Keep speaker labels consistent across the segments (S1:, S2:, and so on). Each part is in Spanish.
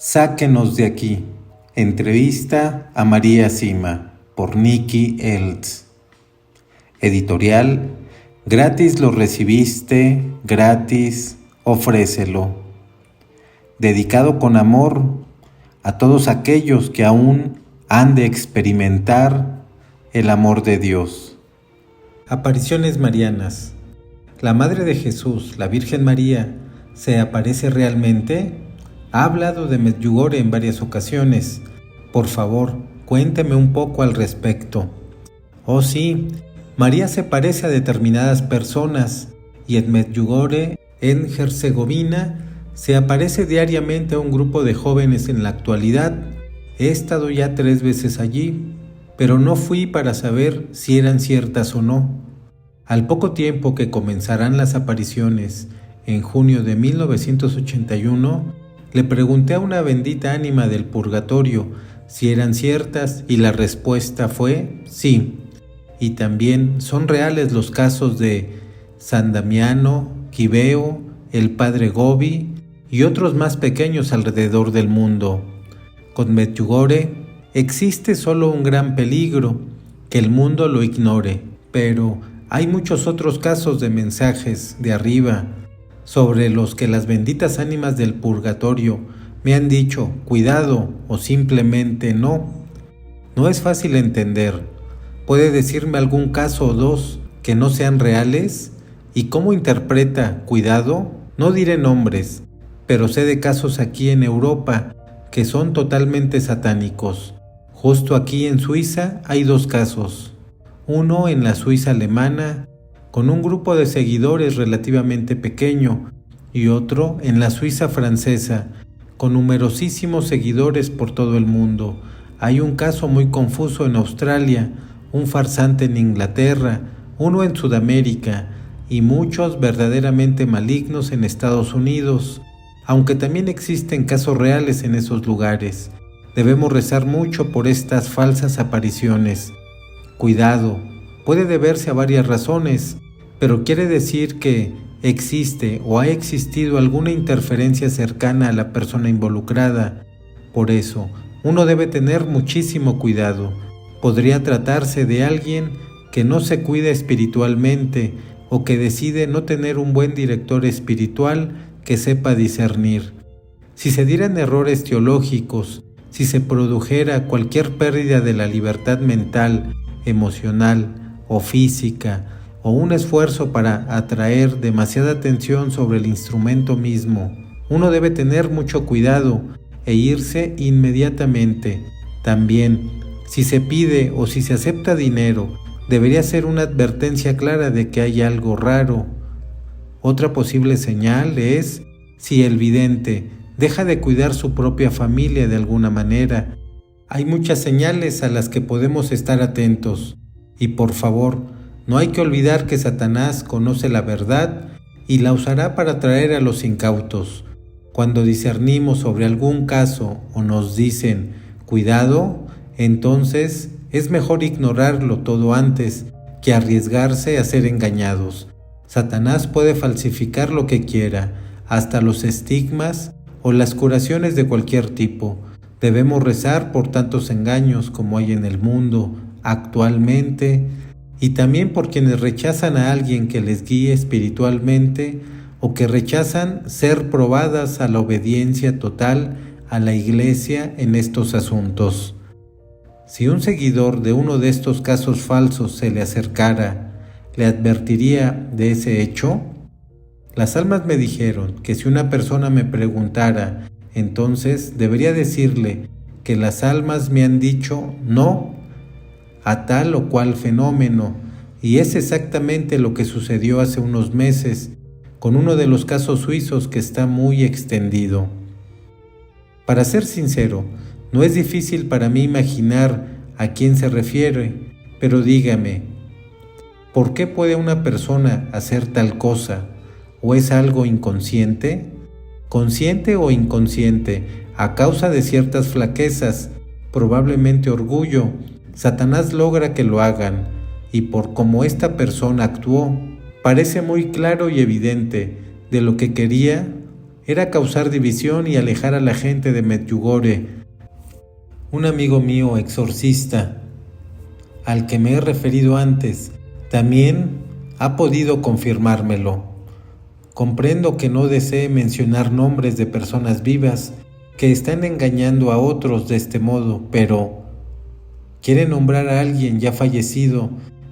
S1: Sáquenos de aquí. Entrevista a María Sima por Nikki Eltz. Editorial: gratis lo recibiste, gratis ofrécelo. Dedicado con amor a todos aquellos que aún han de experimentar el amor de Dios. Apariciones marianas. ¿La Madre de Jesús, la Virgen María, se aparece realmente? Ha hablado de Medjugorje en varias ocasiones. Por favor, cuénteme un poco al respecto. Oh sí, María se parece a determinadas personas y en Medjugorje, en Herzegovina, se aparece diariamente a un grupo de jóvenes en la actualidad. He estado ya 3 veces allí, pero no fui para saber si eran ciertas o no. Al poco tiempo que comenzarán las apariciones, en junio de 1981, le pregunté a una bendita ánima del purgatorio si eran ciertas y la respuesta fue sí. Y también son reales los casos de San Damiano, Quibeo, el Padre Gobi y otros más pequeños alrededor del mundo. Con Medjugorje existe solo un gran peligro, que el mundo lo ignore, pero hay muchos otros casos de mensajes de arriba sobre los que las benditas ánimas del purgatorio me han dicho cuidado o simplemente no. No es fácil entender. ¿Puede decirme algún caso o dos que no sean reales? ¿Y cómo interpreta cuidado? No diré nombres, pero sé de casos aquí en Europa que son totalmente satánicos. Justo aquí en Suiza hay 2 casos. Uno en la Suiza alemana, con un grupo de seguidores relativamente pequeño, y otro en la Suiza francesa, con numerosísimos seguidores por todo el mundo. Hay un caso muy confuso en Australia, un farsante en Inglaterra, uno en Sudamérica, y muchos verdaderamente malignos en Estados Unidos, aunque también existen casos reales en esos lugares. Debemos rezar mucho por estas falsas apariciones. Cuidado, puede deberse a varias razones, pero quiere decir que existe o ha existido alguna interferencia cercana a la persona involucrada. Por eso, uno debe tener muchísimo cuidado. Podría tratarse de alguien que no se cuida espiritualmente o que decide no tener un buen director espiritual que sepa discernir. Si se dieran errores teológicos, si se produjera cualquier pérdida de la libertad mental, emocional o física, o un esfuerzo para atraer demasiada atención sobre el instrumento mismo, uno debe tener mucho cuidado e irse inmediatamente. También, si se pide o si se acepta dinero, debería ser una advertencia clara de que hay algo raro. Otra posible señal es si el vidente deja de cuidar su propia familia de alguna manera. Hay muchas señales a las que podemos estar atentos. Y por favor, no hay que olvidar que Satanás conoce la verdad y la usará para atraer a los incautos. Cuando discernimos sobre algún caso o nos dicen cuidado, entonces es mejor ignorarlo todo antes que arriesgarse a ser engañados. Satanás puede falsificar lo que quiera, hasta los estigmas o las curaciones de cualquier tipo. Debemos rezar por tantos engaños como hay en el mundo actualmente, y también por quienes rechazan a alguien que les guíe espiritualmente o que rechazan ser probadas a la obediencia total a la Iglesia en estos asuntos. Si un seguidor de uno de estos casos falsos se le acercara, ¿le advertiría de ese hecho? Las almas me dijeron que si una persona me preguntara, entonces debería decirle que las almas me han dicho no a tal o cual fenómeno, y es exactamente lo que sucedió hace unos meses con uno de los casos suizos que está muy extendido. Para ser sincero, no es difícil para mí imaginar a quién se refiere, pero dígame, ¿por qué puede una persona hacer tal cosa? ¿O es algo inconsciente? ¿Consciente o inconsciente? A causa de ciertas flaquezas, probablemente orgullo, Satanás logra que lo hagan, y por cómo esta persona actuó, parece muy claro y evidente de lo que quería era causar división y alejar a la gente de Medjugorje. Un amigo mío, exorcista, al que me he referido antes, también ha podido confirmármelo. Comprendo que no desee mencionar nombres de personas vivas que están engañando a otros de este modo, pero ¿quiere nombrar a alguien ya fallecido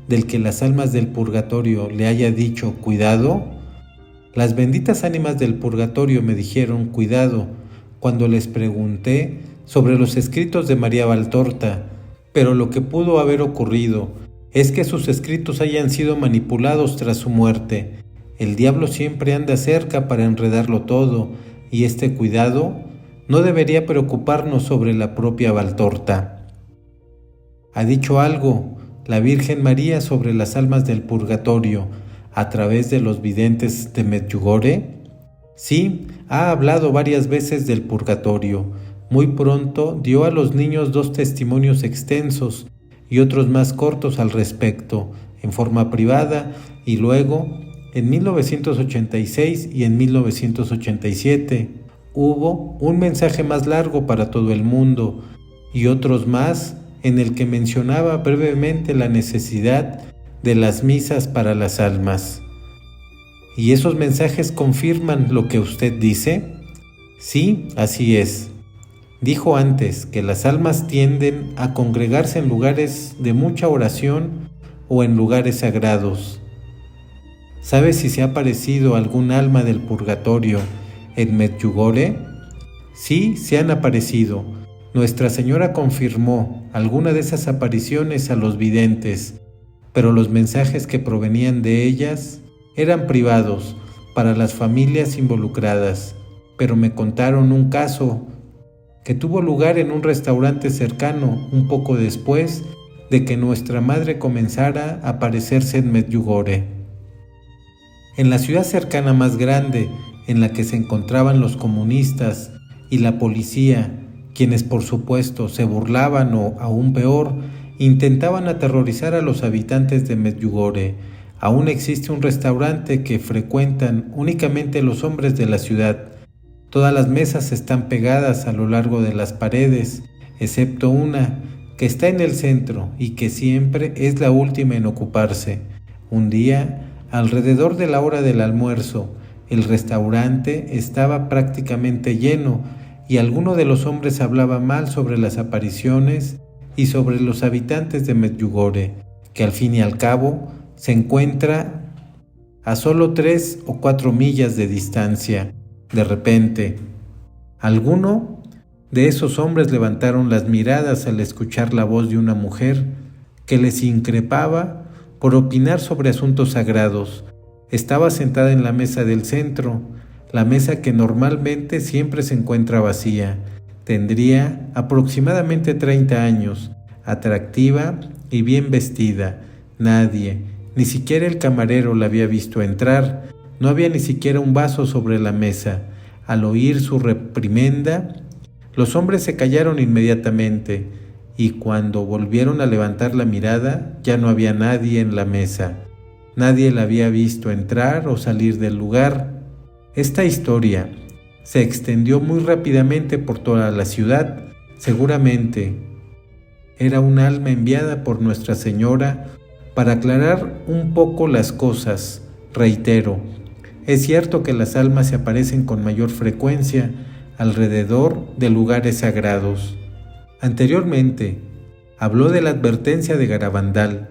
S1: del que las almas del purgatorio le haya dicho cuidado? Las benditas ánimas del purgatorio me dijeron cuidado cuando les pregunté sobre los escritos de María Valtorta, pero lo que pudo haber ocurrido es que sus escritos hayan sido manipulados tras su muerte. El diablo siempre anda cerca para enredarlo todo, y este cuidado no debería preocuparnos sobre la propia Valtorta. ¿Ha dicho algo la Virgen María sobre las almas del purgatorio a través de los videntes de Medjugorje? Sí, ha hablado varias veces del purgatorio. Muy pronto dio a los niños 2 testimonios extensos y otros más cortos al respecto, en forma privada, y luego, en 1986 y en 1987, hubo un mensaje más largo para todo el mundo, y otros más en el que mencionaba brevemente la necesidad de las misas para las almas. ¿Y esos mensajes confirman lo que usted dice? Sí, así es. Dijo antes que las almas tienden a congregarse en lugares de mucha oración o en lugares sagrados. ¿Sabe si se ha aparecido algún alma del purgatorio en Medjugorje? Sí, se han aparecido. Nuestra Señora confirmó alguna de esas apariciones a los videntes, pero los mensajes que provenían de ellas eran privados para las familias involucradas. Pero me contaron un caso que tuvo lugar en un restaurante cercano un poco después de que nuestra madre comenzara a aparecerse en Medjugorje. En la ciudad cercana más grande, en la que se encontraban los comunistas y la policía, quienes por supuesto se burlaban o, aún peor, intentaban aterrorizar a los habitantes de Medjugorje, aún existe un restaurante que frecuentan únicamente los hombres de la ciudad. Todas las mesas están pegadas a lo largo de las paredes, excepto una que está en el centro y que siempre es la última en ocuparse. Un día, alrededor de la hora del almuerzo, el restaurante estaba prácticamente lleno y alguno de los hombres hablaba mal sobre las apariciones y sobre los habitantes de Medjugorje, que al fin y al cabo se encuentra a solo 3 o 4 millas de distancia. De repente, alguno de esos hombres levantaron las miradas al escuchar la voz de una mujer que les increpaba por opinar sobre asuntos sagrados. Estaba sentada en la mesa del centro, la mesa que normalmente siempre se encuentra vacía. Tendría aproximadamente 30 años, atractiva y bien vestida. Nadie, ni siquiera el camarero, la había visto entrar. No había ni siquiera un vaso sobre la mesa. Al oír su reprimenda, los hombres se callaron inmediatamente, y cuando volvieron a levantar la mirada, ya no había nadie en la mesa. Nadie la había visto entrar o salir del lugar. Esta historia se extendió muy rápidamente por toda la ciudad. Seguramente era un alma enviada por Nuestra Señora para aclarar un poco las cosas. Reitero, es cierto que las almas se aparecen con mayor frecuencia alrededor de lugares sagrados. Anteriormente, habló de la advertencia de Garabandal.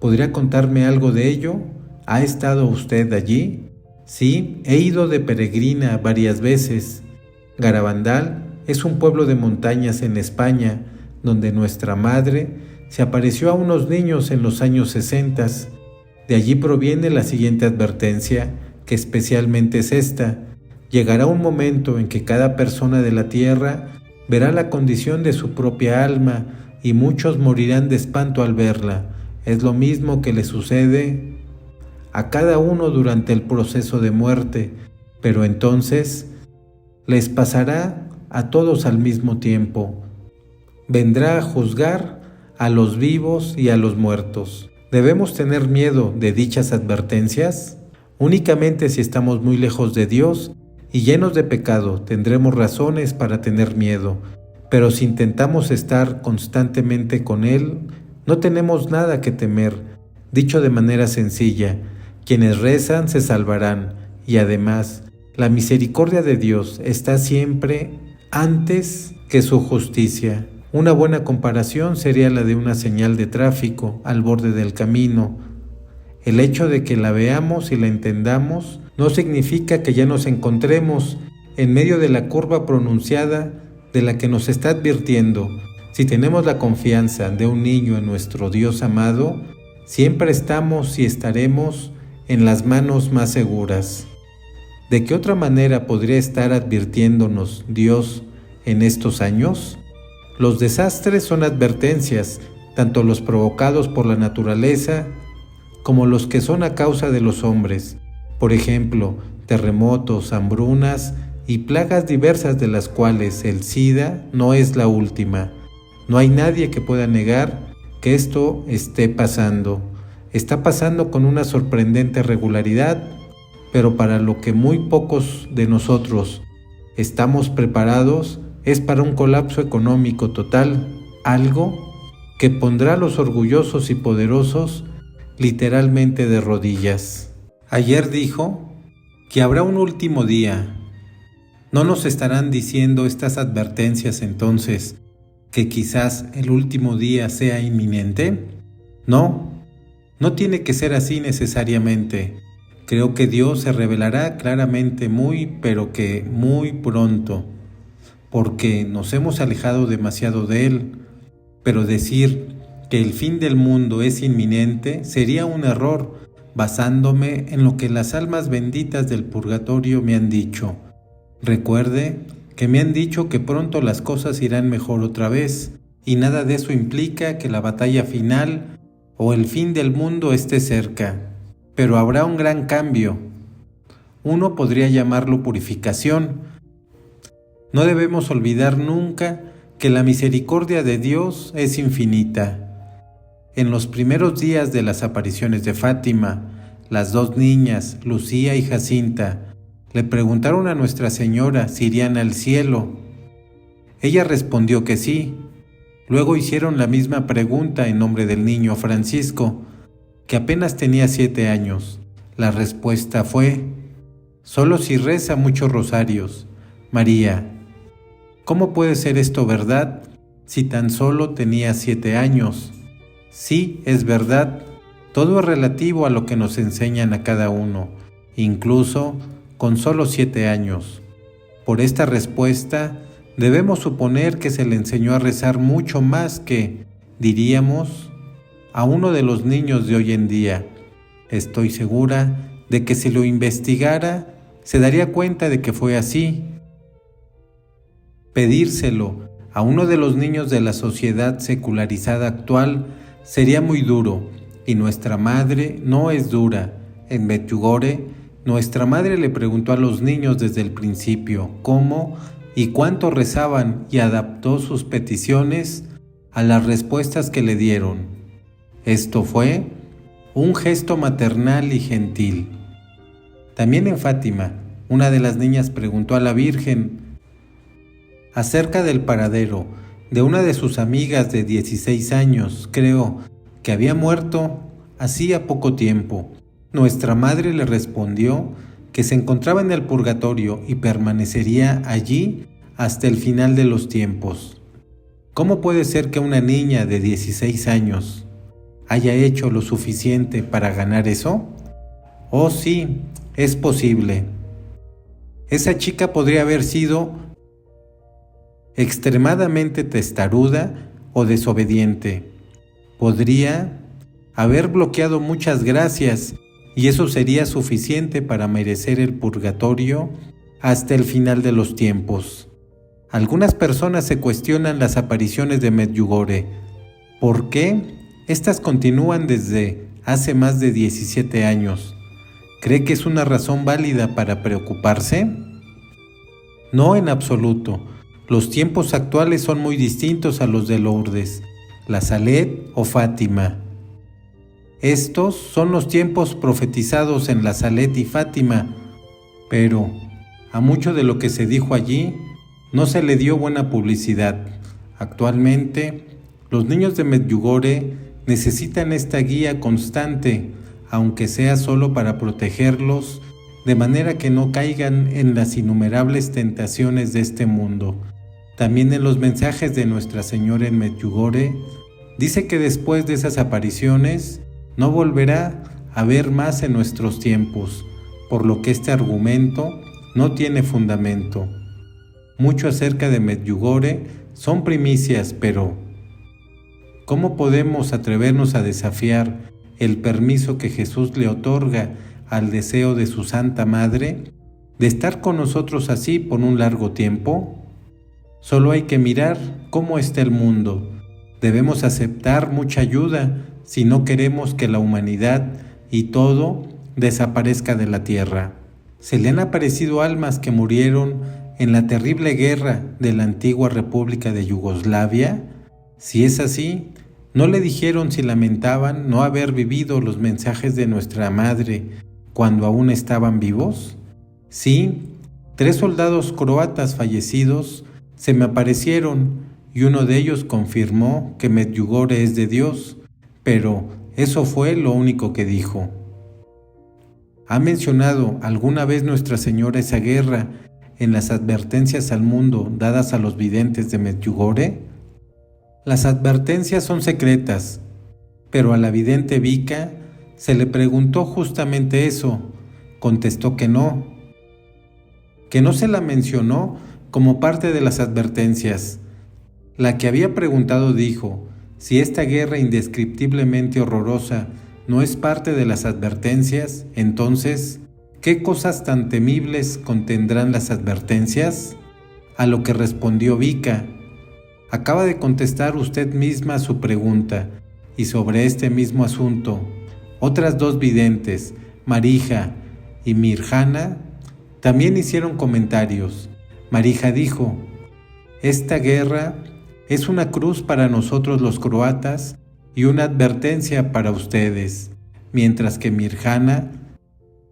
S1: ¿Podría contarme algo de ello? ¿Ha estado usted allí? Sí, he ido de peregrina varias veces. Garabandal es un pueblo de montañas en España, donde nuestra madre se apareció a unos niños en los años 60. De allí proviene la siguiente advertencia, que especialmente es esta: llegará un momento en que cada persona de la tierra verá la condición de su propia alma y muchos morirán de espanto al verla. Es lo mismo que le sucede a cada uno durante el proceso de muerte, pero entonces les pasará a todos al mismo tiempo. Vendrá a juzgar a los vivos y a los muertos. ¿Debemos tener miedo de dichas advertencias? Únicamente si estamos muy lejos de Dios y llenos de pecado tendremos razones para tener miedo, pero si intentamos estar constantemente con Él, no tenemos nada que temer. Dicho de manera sencilla, quienes rezan se salvarán, y además, la misericordia de Dios está siempre antes que su justicia. Una buena comparación sería la de una señal de tráfico al borde del camino. El hecho de que la veamos y la entendamos no significa que ya nos encontremos en medio de la curva pronunciada de la que nos está advirtiendo. Si tenemos la confianza de un niño en nuestro Dios amado, siempre estamos y estaremos en las manos más seguras. ¿De qué otra manera podría estar advirtiéndonos Dios en estos años? Los desastres son advertencias, tanto los provocados por la naturaleza como los que son a causa de los hombres. Por ejemplo, terremotos, hambrunas y plagas diversas, de las cuales el SIDA no es la última. No hay nadie que pueda negar que esto esté pasando. Está pasando con una sorprendente regularidad, pero para lo que muy pocos de nosotros estamos preparados es para un colapso económico total, algo que pondrá a los orgullosos y poderosos literalmente de rodillas. Ayer dijo que habrá un último día. ¿No nos estarán diciendo estas advertencias entonces que quizás el último día sea inminente? No tiene que ser así necesariamente. Creo que Dios se revelará claramente pero que muy pronto, porque nos hemos alejado demasiado de Él. Pero decir que el fin del mundo es inminente sería un error, basándome en lo que las almas benditas del purgatorio me han dicho. Recuerde que me han dicho que pronto las cosas irán mejor otra vez, y nada de eso implica que la batalla final o el fin del mundo esté cerca. Pero habrá un gran cambio. Uno podría llamarlo purificación. No debemos olvidar nunca que la misericordia de Dios es infinita. En los primeros días de las apariciones de Fátima, las dos niñas, Lucía y Jacinta, le preguntaron a Nuestra Señora si irían al cielo. Ella respondió que sí. Luego hicieron la misma pregunta en nombre del niño Francisco, que apenas tenía 7 años. La respuesta fue: solo si reza muchos rosarios. María, ¿cómo puede ser esto verdad si tan solo tenía 7 años? Sí, es verdad. Todo es relativo a lo que nos enseñan a cada uno, incluso con solo 7 años. Por esta respuesta, debemos suponer que se le enseñó a rezar mucho más que, diríamos, a uno de los niños de hoy en día. Estoy segura de que si lo investigara, se daría cuenta de que fue así. Pedírselo a uno de los niños de la sociedad secularizada actual sería muy duro, y nuestra madre no es dura. En Medjugorje, nuestra madre le preguntó a los niños desde el principio cómo y cuánto rezaban y adaptó sus peticiones a las respuestas que le dieron. Esto fue un gesto maternal y gentil. También en Fátima, una de las niñas preguntó a la Virgen acerca del paradero de una de sus amigas de 16 años, creo, que había muerto hacía poco tiempo. Nuestra madre le respondió que se encontraba en el purgatorio y permanecería allí hasta el final de los tiempos. ¿Cómo puede ser que una niña de 16 años haya hecho lo suficiente para ganar eso? Oh sí, es posible. Esa chica podría haber sido extremadamente testaruda o desobediente. Podría haber bloqueado muchas gracias y eso sería suficiente para merecer el purgatorio hasta el final de los tiempos. Algunas personas se cuestionan las apariciones de Medjugorje. ¿Por qué estas continúan desde hace más de 17 años? ¿Cree que es una razón válida para preocuparse? No, en absoluto. Los tiempos actuales son muy distintos a los de Lourdes, La Salette o Fátima. Estos son los tiempos profetizados en La Salette y Fátima, pero A mucho de lo que se dijo allí no se le dio buena publicidad. Actualmente, los niños de Medjugorje necesitan esta guía constante, aunque sea solo para protegerlos, de manera que no caigan en las innumerables tentaciones de este mundo. También en los mensajes de Nuestra Señora en Medjugorje, dice que después de esas apariciones no volverá a ver más en nuestros tiempos, por lo que este argumento no tiene fundamento. Mucho acerca de Medjugorje son primicias, pero ¿cómo podemos atrevernos a desafiar el permiso que Jesús le otorga al deseo de su Santa Madre de estar con nosotros así por un largo tiempo? Solo hay que mirar cómo está el mundo. Debemos aceptar mucha ayuda si no queremos que la humanidad y todo desaparezca de la tierra. ¿Se le han aparecido almas que murieron en la terrible guerra de la antigua República de Yugoslavia? Si es así, ¿no le dijeron si lamentaban no haber vivido los mensajes de nuestra Madre cuando aún estaban vivos? Sí, 3 soldados croatas fallecidos se me aparecieron y uno de ellos confirmó que Medjugorje es de Dios, pero eso fue lo único que dijo. ¿Ha mencionado alguna vez Nuestra Señora esa guerra en las advertencias al mundo dadas a los videntes de Medjugorje? Las advertencias son secretas, pero a la vidente Vika se le preguntó justamente eso. Contestó que no se la mencionó como parte de las advertencias. La que había preguntado dijo: si esta guerra indescriptiblemente horrorosa no es parte de las advertencias, entonces, ¿qué cosas tan temibles contendrán las advertencias? A lo que respondió Vika: acaba de contestar usted misma su pregunta, y sobre este mismo asunto, otras 2 videntes, Marija y Mirjana, también hicieron comentarios. Marija dijo: esta guerra es una cruz para nosotros los croatas y una advertencia para ustedes, mientras que Mirjana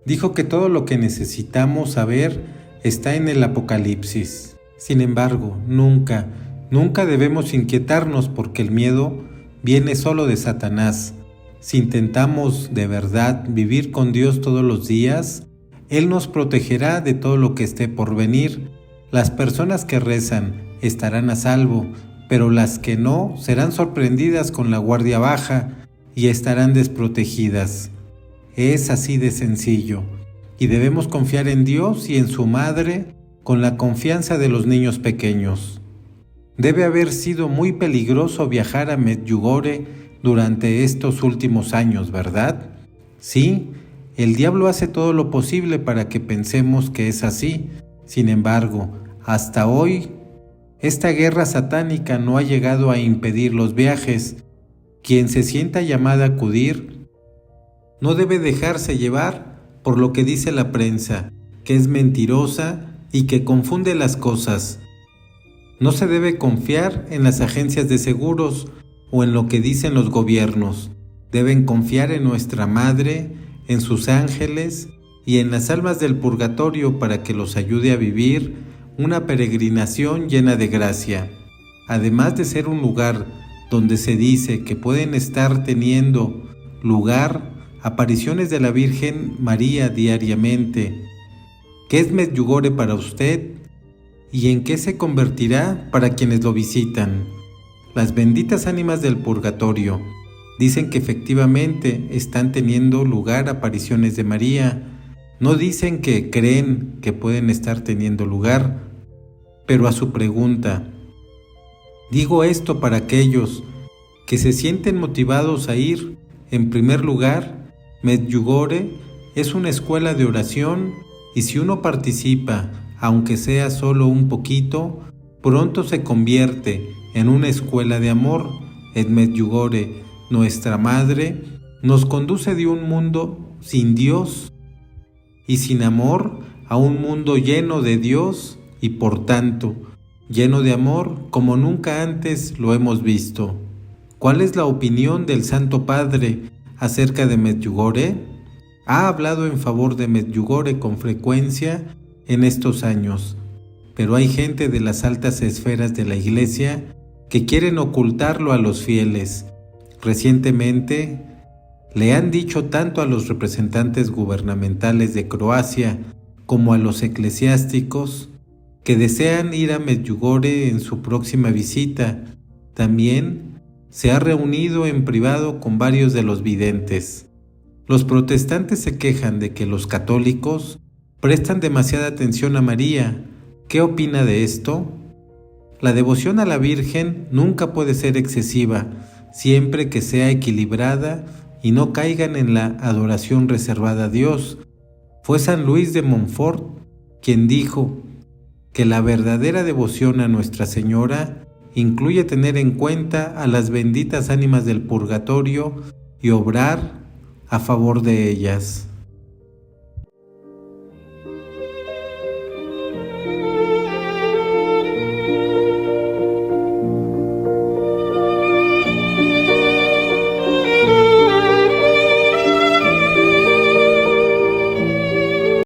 S1: dijo que todo lo que necesitamos saber está en el Apocalipsis. Sin embargo, nunca debemos inquietarnos porque el miedo viene solo de Satanás. Si intentamos de verdad vivir con Dios todos los días, Él nos protegerá de todo lo que esté por venir. Las personas que rezan estarán a salvo, pero las que no serán sorprendidas con la guardia baja y estarán desprotegidas. Es así de sencillo, y debemos confiar en Dios y en su Madre con la confianza de los niños pequeños. Debe haber sido muy peligroso viajar a Medjugorje durante estos últimos años, ¿verdad? Sí, el diablo hace todo lo posible para que pensemos que es así. Sin embargo, hasta hoy, esta guerra satánica no ha llegado a impedir los viajes. Quien se sienta llamada a acudir no debe dejarse llevar por lo que dice la prensa, que es mentirosa y que confunde las cosas. No se debe confiar en las agencias de seguros o en lo que dicen los gobiernos. Deben confiar en nuestra Madre, en sus ángeles y en las almas del purgatorio para que los ayude a vivir una peregrinación llena de gracia. Además de ser un lugar donde se dice que pueden estar teniendo lugar apariciones de la Virgen María diariamente. ¿Qué es Medjugorje para usted? ¿Y en qué se convertirá para quienes lo visitan? Las benditas ánimas del purgatorio dicen que efectivamente están teniendo lugar apariciones de María. No dicen que creen que pueden estar teniendo lugar. Pero a su pregunta, digo esto para aquellos que se sienten motivados a ir. En primer lugar, Medjugorje es una escuela de oración y si uno participa, aunque sea solo un poquito, pronto se convierte en una escuela de amor. En Medjugorje, nuestra Madre nos conduce de un mundo sin Dios y sin amor a un mundo lleno de Dios y por tanto lleno de amor como nunca antes lo hemos visto. ¿Cuál es la opinión del Santo Padre acerca de Medjugorje? Ha hablado en favor de Medjugorje con frecuencia en estos años, pero hay gente de las altas esferas de la Iglesia que quieren ocultarlo a los fieles. Recientemente, le han dicho tanto a los representantes gubernamentales de Croacia como a los eclesiásticos que desean ir a Medjugorje en su próxima visita. También se ha reunido en privado con varios de los videntes. Los protestantes se quejan de que los católicos prestan demasiada atención a María. ¿Qué opina de esto? La devoción a la Virgen nunca puede ser excesiva, siempre que sea equilibrada y no caigan en la adoración reservada a Dios. Fue San Luis de Montfort quien dijo que la verdadera devoción a Nuestra Señora incluye tener en cuenta a las benditas ánimas del purgatorio y obrar a favor de ellas.